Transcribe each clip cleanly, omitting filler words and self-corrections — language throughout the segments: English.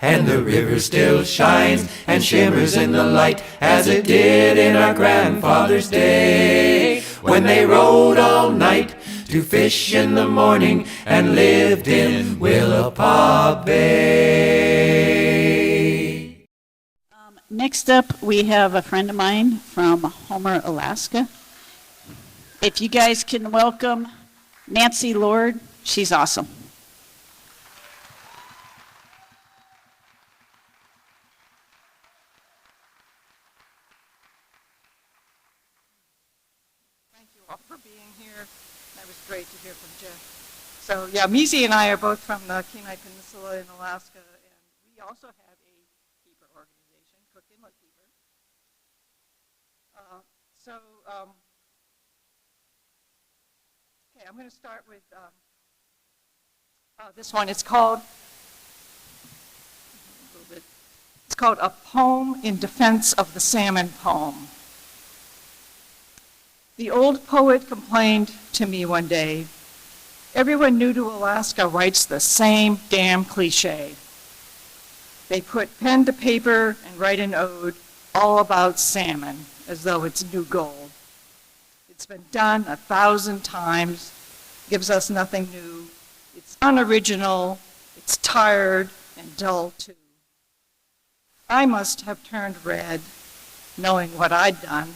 And the river still shines and shimmers in the light as it did in our grandfather's day, when they rode all night to fish in the morning and lived in Willapa Bay. Next up, we have a friend of mine from Homer, Alaska. If you guys can welcome Nancy Lord, she's awesome. Thank you all for being here. That was great to hear from Jeff. So yeah, Meezie and I are both from the Kenai Peninsula in Alaska, and we also have a keeper organization, Cook Inlet Keeper. Okay, I'm going to start with this one. It's called A Poem in Defense of the Salmon Poem. The old poet complained to me one day, everyone new to Alaska writes the same damn cliche. They put pen to paper and write an ode all about salmon as though it's new gold. It's been done 1,000 times, gives us nothing new. It's unoriginal, it's tired and dull too. I must have turned red, knowing what I'd done.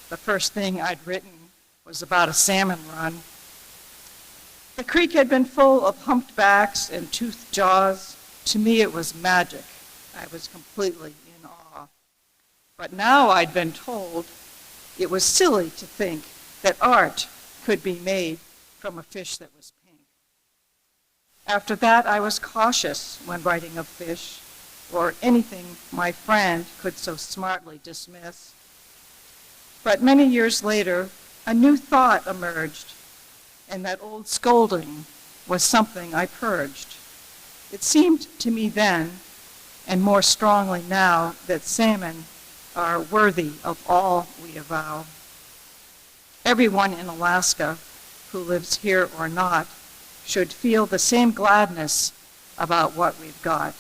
The first thing I'd written was about a salmon run. The creek had been full of humped backs and toothed jaws. To me it was magic. I was completely in awe. But now I'd been told it was silly to think that art could be made from a fish that was pink. After that, I was cautious when writing of fish or anything my friend could so smartly dismiss. But many years later, a new thought emerged, and that old scolding was something I purged. It seemed to me then, and more strongly now, that salmon are worthy of all we avow. Everyone in Alaska who lives here or not should feel the same gladness about what we've got.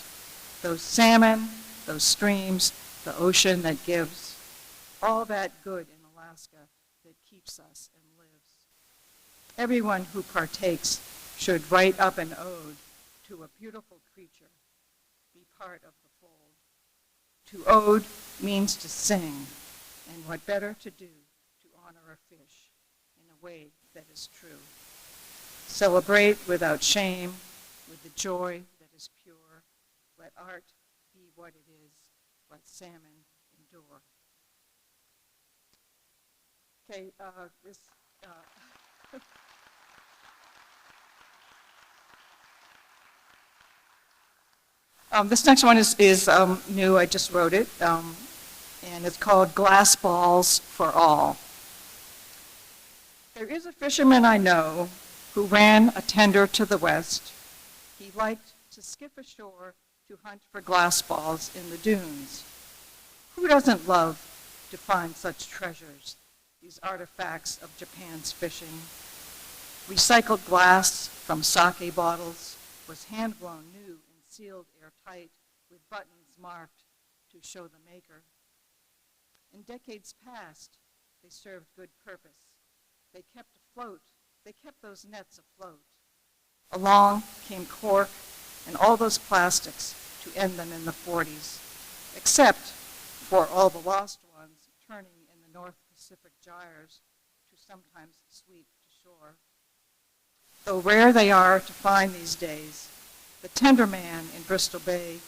Those salmon, those streams, the ocean that gives, all that good in Alaska that keeps us and lives. Everyone who partakes should write up an ode to a beautiful creature, be part of the fold. To ode means to sing, and what better to do to honor a fish in a way that is true. Celebrate without shame, with the joy that is pure. Let art be what it is. Let salmon endure. Okay, this next one is new. I just wrote it, and it's called Glass Balls for All. There is a fisherman I know who ran a tender to the west. He liked to skip ashore to hunt for glass balls in the dunes. Who doesn't love to find such treasures, these artifacts of Japan's fishing? Recycled glass from sake bottles was hand-blown new and sealed airtight with buttons marked to show the maker. In decades past, they served good purpose. They kept afloat. They kept those nets afloat. Along came cork and all those plastics to end them in the 40s, except for all the lost ones turning in the North Pacific gyres to sometimes sweep to shore. Though rare they are to find these days, the tender man in Bristol Bay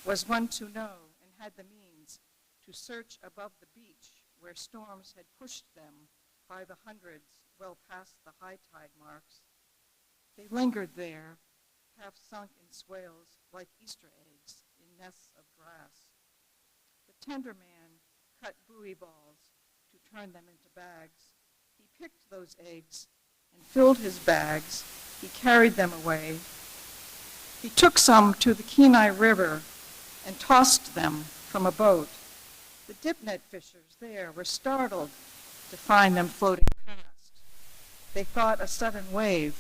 was one to know and had the means to search above the beach where storms had pushed them by the hundreds well past the high tide marks. They lingered there, half sunk in swales like Easter eggs in nests of grass. The tender man cut buoy balls to turn them into bags. He picked those eggs and filled his bags. He carried them away. He took some to the Kenai River and tossed them from a boat. The dipnet fishers there were startled to find them floating past. They thought a sudden wave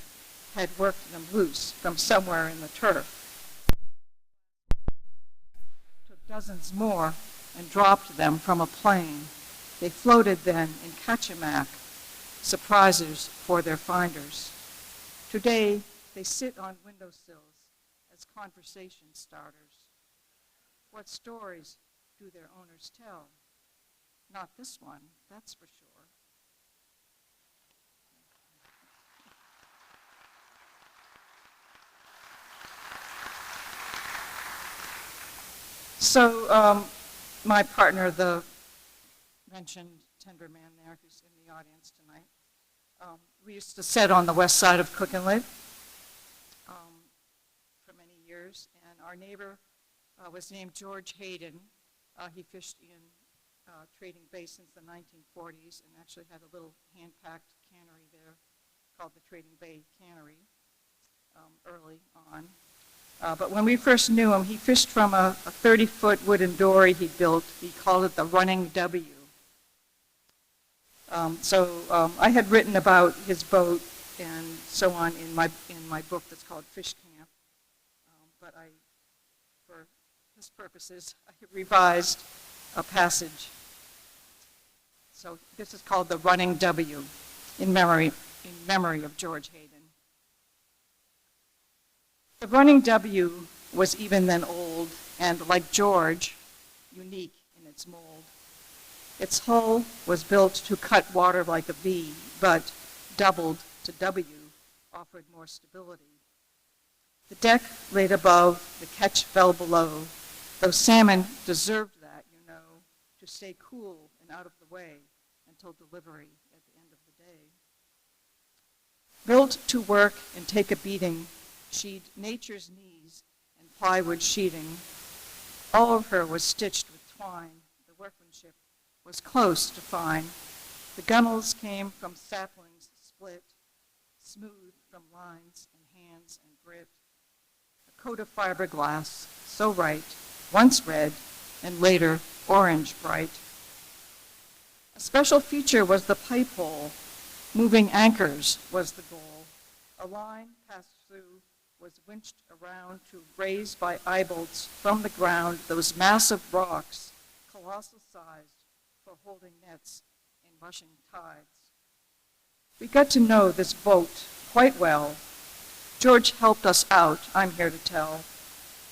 had worked them loose from somewhere in the turf. dozens more and dropped them from a plane. They floated then in Kachemak, surprises for their finders. Today, they sit on windowsills as conversation starters. What stories do their owners tell? Not this one, that's for sure. So my partner, the mentioned tender man there who's in the audience tonight, we used to sit on the west side of Cook Inlet for many years, and our neighbor was named George Hayden. He fished in Trading Bay since the 1940s and actually had a little hand-packed cannery there called the Trading Bay Cannery early on. But when we first knew him, he fished from a 30-foot wooden dory he built. He called it the Running W. I had written about his boat and so on in my book that's called Fish Camp. But for his purposes, I revised a passage. So this is called the Running W in memory of George Hayden. The Running W was even then old and, like George, unique in its mold. Its hull was built to cut water like a V, but doubled to W offered more stability. The deck laid above, the catch fell below, though salmon deserved that, to stay cool and out of the way until delivery at the end of the day. Built to work and take a beating, she'd nature's knees and plywood sheeting. All of her was stitched with twine. The workmanship was close to fine. The gunnels came from saplings split, smooth from lines and hands and grit. A coat of fiberglass, so right, once red and later orange bright. A special feature was the pipe hole. Moving anchors was the goal. A line passed through was winched around to raise by eye bolts from the ground those massive rocks, colossal sized, for holding nets in rushing tides. We got to know this boat quite well. George helped us out, I'm here to tell.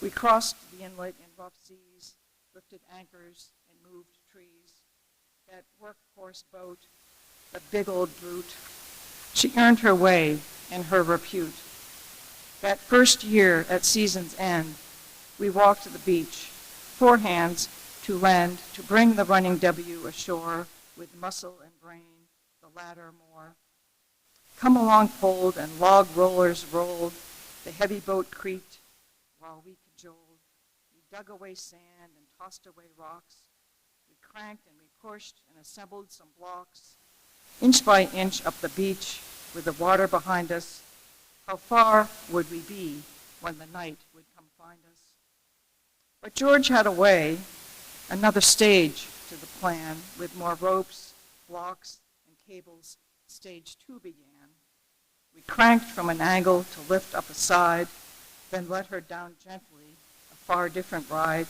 We crossed the inlet in rough seas, lifted anchors, and moved trees. That workhorse boat, the big old brute, she earned her way and her repute. That first year at season's end, we walked to the beach, 4 hands to lend, to bring the Running W ashore with muscle and brain, the latter more. Come along pulled and log rollers rolled, the heavy boat creaked while we cajoled. We dug away sand and tossed away rocks. We cranked and we pushed and assembled some blocks, inch by inch up the beach with the water behind us. How far would we be when the night would come find us? But George had a way, another stage to the plan, with more ropes, blocks, and cables. Stage 2 began. We cranked from an angle to lift up a side, then let her down gently, a far different ride.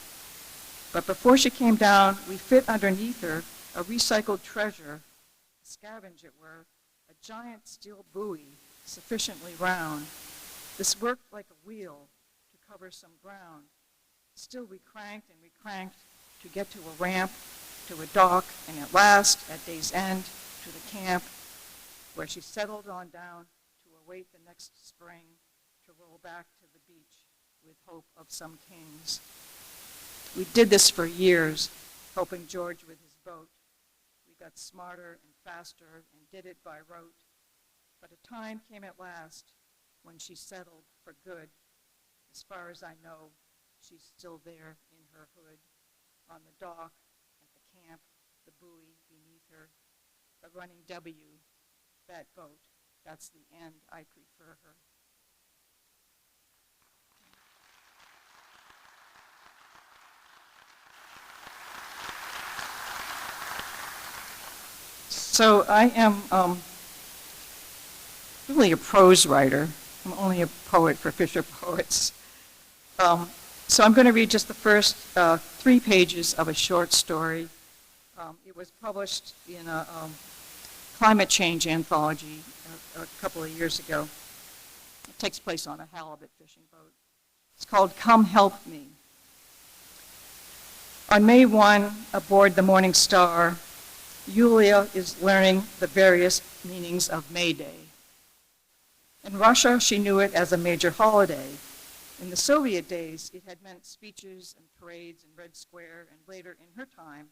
But before she came down, we fit underneath her a recycled treasure, a scavenge it were, a giant steel buoy, sufficiently round. This worked like a wheel to cover some ground. Still we cranked and we cranked to get to a ramp, to a dock, and at last, at day's end, to the camp, where she settled on down to await the next spring, to roll back to the beach with hope of some kings. We did this for years, helping George with his boat. We got smarter and faster and did it by rote. But a time came at last when she settled for good. As far as I know, she's still there in her hood, on the dock, at the camp, the buoy beneath her, the Running W, that boat. That's the end. I prefer her. So I am really a prose writer. I'm only a poet for Fisher Poets. So I'm going to read just the first 3 pages of a short story. It was published in a climate change anthology a couple of years ago. It takes place on a halibut fishing boat. It's called Come Help Me. On May 1, aboard the Morning Star, Yulia is learning the various meanings of May Day. In Russia, she knew it as a major holiday. In the Soviet days, it had meant speeches and parades in Red Square, and later in her time,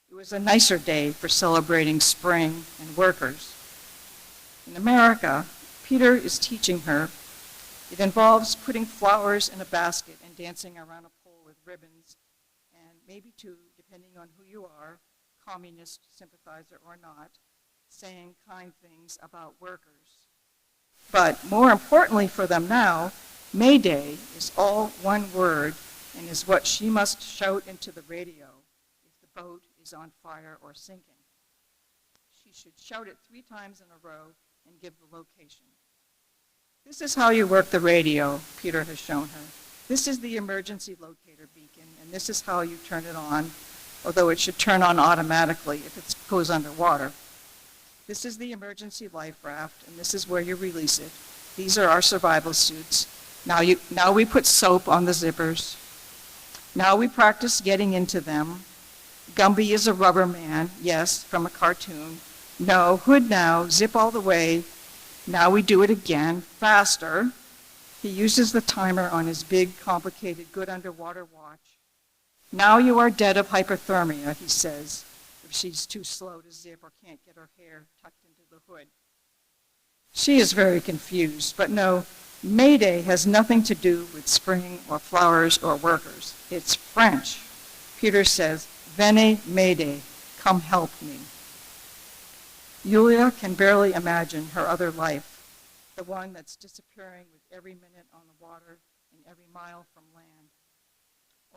it was a nicer day for celebrating spring and workers. In America, Peter is teaching her. It involves putting flowers in a basket and dancing around a pole with ribbons, and maybe too, depending on who you are, communist sympathizer or not, saying kind things about workers. But more importantly for them now, May Day is all one word and is what she must shout into the radio if the boat is on fire or sinking. She should shout it 3 times in a row and give the location. This is how you work the radio, Peter has shown her. This is the emergency locator beacon, and this is how you turn it on, although it should turn on automatically if it goes underwater. This is the emergency life raft, and this is where you release it. These are our survival suits. Now we put soap on the zippers. Now we practice getting into them. Gumby is a rubber man, yes, from a cartoon. No, hood now, zip all the way. Now we do it again, faster. He uses the timer on his big, complicated, good underwater watch. Now you are dead of hypothermia, he says, if she's too slow to zip or can't get her hair tucked into the hood. She is very confused, but no, May Day has nothing to do with spring or flowers or workers. It's French. Peter says, Venez m'aider, come help me. Yulia can barely imagine her other life, the one that's disappearing with every minute on the water and every mile from land.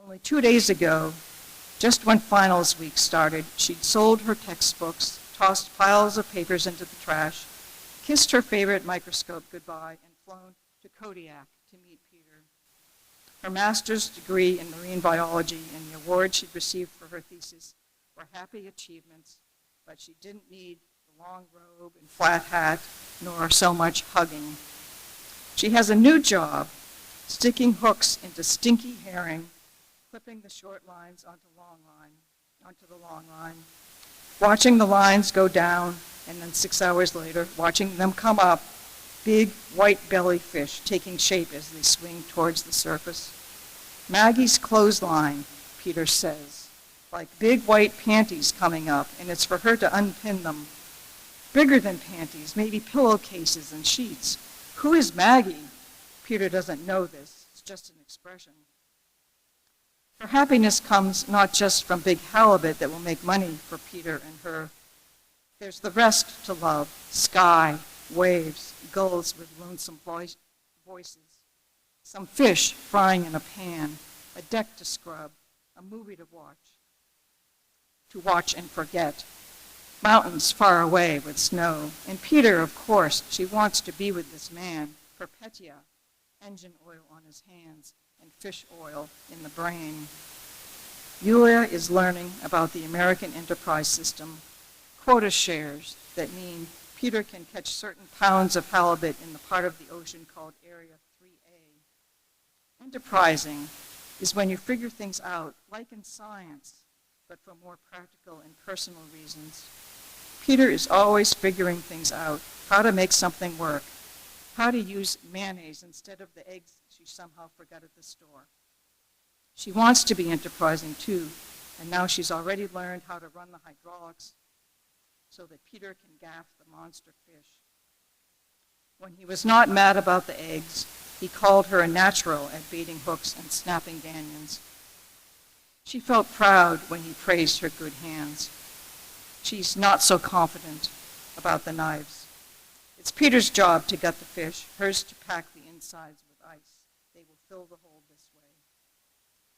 Only 2 days ago, just when finals week started, she'd sold her textbooks, tossed piles of papers into the trash, kissed her favorite microscope goodbye, and flown to Kodiak to meet Peter. Her master's degree in marine biology and the award she'd received for her thesis were happy achievements, but she didn't need the long robe and flat hat, nor so much hugging. She has a new job, sticking hooks into stinky herring, clipping the short lines onto the long line, watching the lines go down, and then 6 hours later, watching them come up, big white belly fish taking shape as they swing towards the surface. Maggie's clothesline, Peter says, like big white panties coming up, and it's for her to unpin them. Bigger than panties, maybe pillowcases and sheets. Who is Maggie? Peter doesn't know this. It's just an expression. Her happiness comes not just from big halibut that will make money for Peter and her. There's the rest to love, sky, waves, gulls with lonesome voices, some fish frying in a pan, a deck to scrub, a movie to watch and forget, mountains far away with snow. And Peter, of course, she wants to be with this man, Perpetua, engine oil on his hands and fish oil in the brain. Yulia is learning about the American enterprise system, quota shares that mean Peter can catch certain pounds of halibut in the part of the ocean called Area 3A. Enterprising is when you figure things out, like in science, but for more practical and personal reasons. Peter is always figuring things out, how to make something work, how to use mayonnaise instead of the eggs she somehow forgot at the store. She wants to be enterprising too, and now she's already learned how to run the hydraulics so that Peter can gaff the monster fish. When he was not mad about the eggs, he called her a natural at baiting hooks and snapping ganyons. She felt proud when he praised her good hands. She's not so confident about the knives. It's Peter's job to gut the fish, hers to pack the insides with ice. They will fill the hole this way.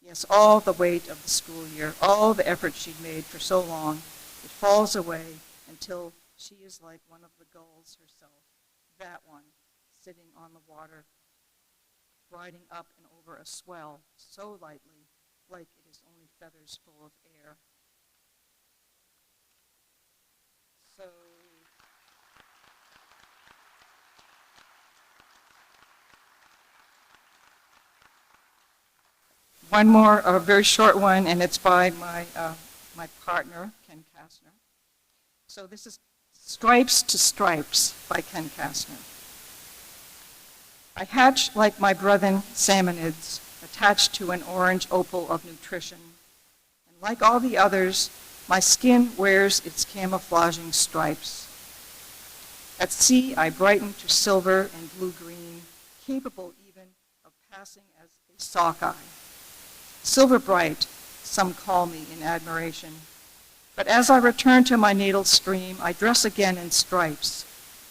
Yes, all the weight of the school year, all the effort she'd made for so long, it falls away until she is like one of the gulls herself, that one, sitting on the water. riding up and over a swell so lightly, like it is only feathers full of air. So, one more, a very short one, and it's by my partner, Ken Kastner. So this is Stripes to Stripes by Ken Kastner. I hatch like my brethren salmonids, attached to an orange opal of nutrition. And like all the others, my skin wears its camouflaging stripes. At sea, I brighten to silver and blue-green, capable even of passing as a sockeye. Silver bright, some call me in admiration. But as I return to my natal stream, I dress again in stripes,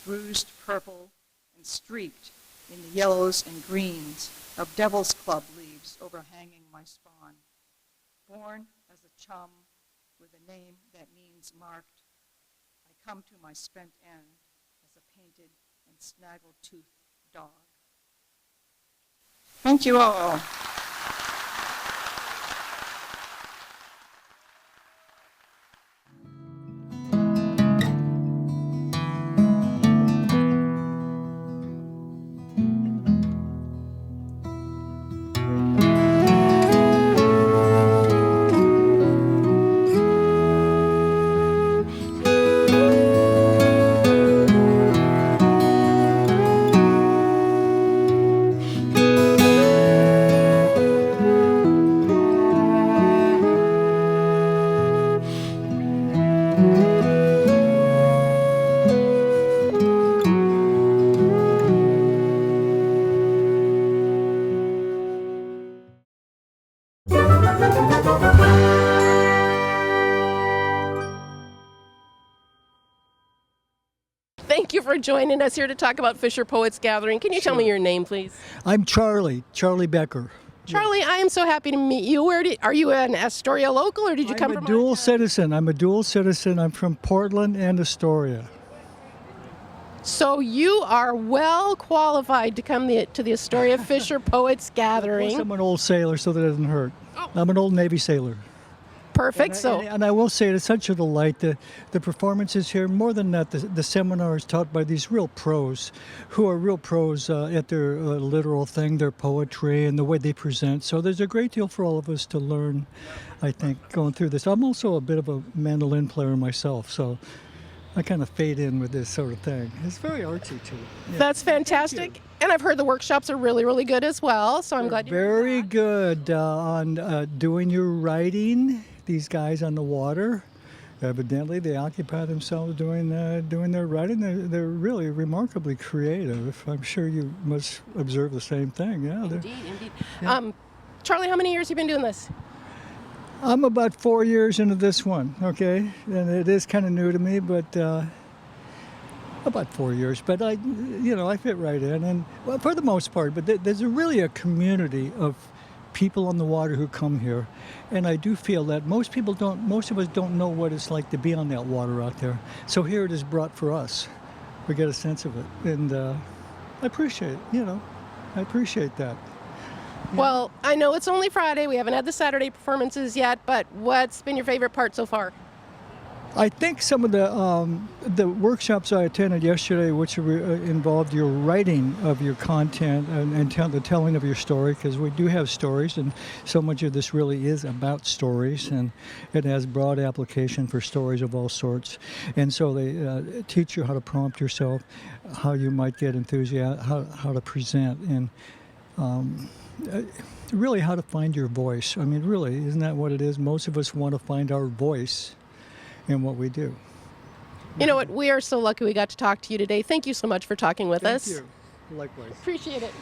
bruised purple and streaked in the yellows and greens of devil's club leaves overhanging my spawn. Born as a chum with a name that means marked, I come to my spent end as a painted and snaggle-toothed dog. Thank you all. Thank you for joining us here to talk about FisherPoets Gathering. Can you tell me your name, please? I'm Charlie Becker. Charlie, I am so happy to meet you. Are you an Astoria local, or did you come from? I'm a dual citizen. I'm from Portland and Astoria. So you are well qualified to come to the Astoria FisherPoets Gathering. Plus I'm an old sailor, so that doesn't hurt. Oh. I'm an old Navy sailor. Perfect. And I will say it's such a delight. The performances here, more than that, the seminars taught by these real pros, who are real pros at their literal thing, their poetry and the way they present. So there's a great deal for all of us to learn, I think, going through this. I'm also a bit of a mandolin player myself, so I kind of fade in with this sort of thing. It's very artsy too. Yeah. That's fantastic. And I've heard the workshops are really, really good as well. So I'm glad you're very good on doing your writing. These guys on the water, evidently they occupy themselves doing their writing. They're really remarkably creative. I'm sure you must observe the same thing. Yeah. Indeed. Yeah. Charlie, how many years have you been doing this? I'm about 4 years into this one. Okay, and it is kind of new to me, but about 4 years. But I fit right in, and well, for the most part. But there's really a community of people on the water who come here, and I do feel that most of us don't know what it's like to be on that water out there. So here it is brought for us. We get a sense of it, and I appreciate that. Well, I know it's only Friday. We haven't had the Saturday performances yet, but what's been your favorite part so far? I think some of the workshops I attended yesterday, which involved your writing of your content and the telling of your story, because we do have stories, and so much of this really is about stories, and it has broad application for stories of all sorts. And so they teach you how to prompt yourself, how you might get enthusiasm, how to present, and really how to find your voice. I mean, really, isn't that what it is? Most of us want to find our voice in what we do. You know what? We are so lucky we got to talk to you today. Thank you so much for talking with us. Thank you. Likewise. Appreciate it.